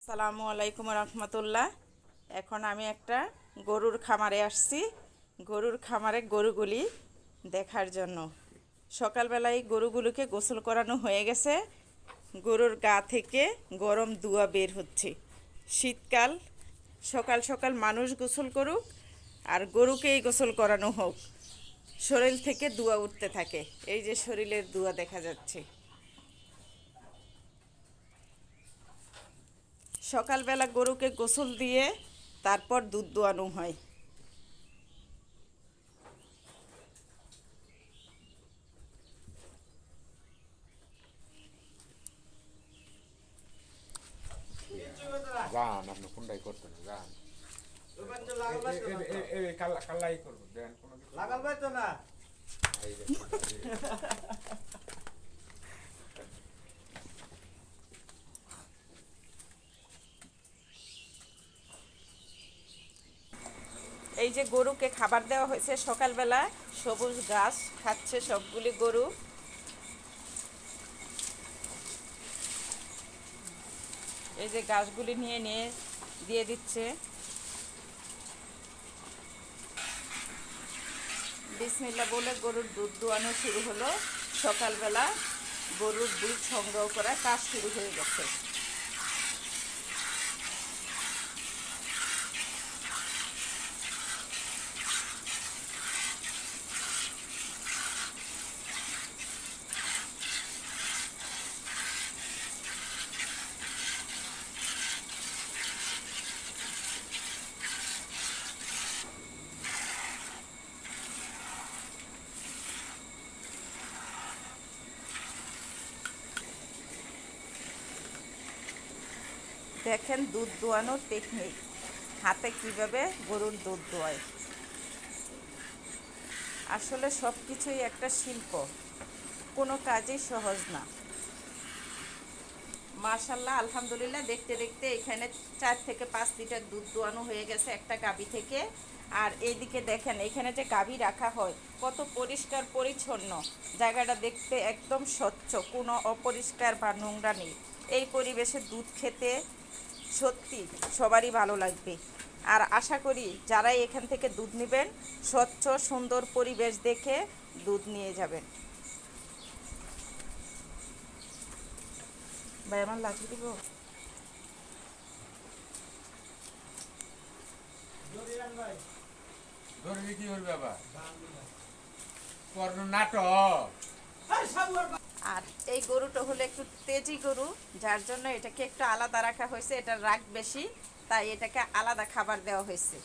আসসালামু আলাইকুম রহমতুল্লাহ। এখন আমি একটা গরুর খামারে আসছি, গরুর খামারে গরুগুলি দেখার জন্য। সকালবেলায় গরুগুলোকে গোসল করানো হয়ে গেছে, গরুর গা থেকে গরম দুয়া বের হচ্ছে। শীতকাল, সকাল সকাল মানুষ গোসল করুক আর গরুকেই গোসল করানো হোক, শরীর থেকে দুয়া উঠতে থাকে। এই যে শরীরের দুয়া দেখা যাচ্ছে। সকালবেলা গরুকে গোসল দিয়ে তারপর দুধ দোয়ানো হয়। গান আপনি কোনটাই করতেন গান কালাই করবো দেন কোনো কিছু লাগাল ভাই তো না এই যে গরুকে খাবার দেওয়া হয়েছে সকালবেলা, সবুজ ঘাস খাচ্ছে সবগুলি গরু। এই যে ঘাসগুলি নিয়ে নিয়ে দিয়ে দিচ্ছে। বিসমিল্লাহ বলে গরুর দুধ দোয়ানো শুরু হলো। সকালবেলা গরুর দুধ সংগ্রহ করা কাজ শুরু হয়ে গেছে। দেখেন দুধ দোয়ানোর টেকনিক, হাতে কিভাবে গরুর দুধ দোয়ায়। আসলে সব কিছুই একটা শিল্প, কোনো কাজই সহজ না। মাশাল্লাহ, আলহামদুলিল্লাহ, দেখতে দেখতে এখানে 4 থেকে 5 লিটার দুধ দোয়ানো হয়ে গেছে একটা গাভী থেকে। আর এইদিকে দেখেন, এখানে যে গাভী রাখা হয় কত পরিষ্কার পরিচ্ছন্ন, জায়গাটা দেখতে একদম স্বচ্ছ, কোনো অপরিষ্কার বা নোংরা নেই। এই পরিবেশে দুধ খেতে সত্যি সবারই ভালো লাগবে। আর আশা করি যারাই এখান থেকে দুধ নেবেন, স্বচ্ছ সুন্দর পরিবেশ দেখে দুধ নিয়ে যাবেন। ভাই আমার লাঠি দিব? ধরে কি করবে আবার কর্ণ নাটক। আর এই গরুটা হলো একটু তেজি গরু, যার জন্য এটাকে একটু আলাদা রাখা হয়েছে। এটার রাগ বেশি, তাই এটাকে আলাদা খাবার দেওয়া হয়েছে।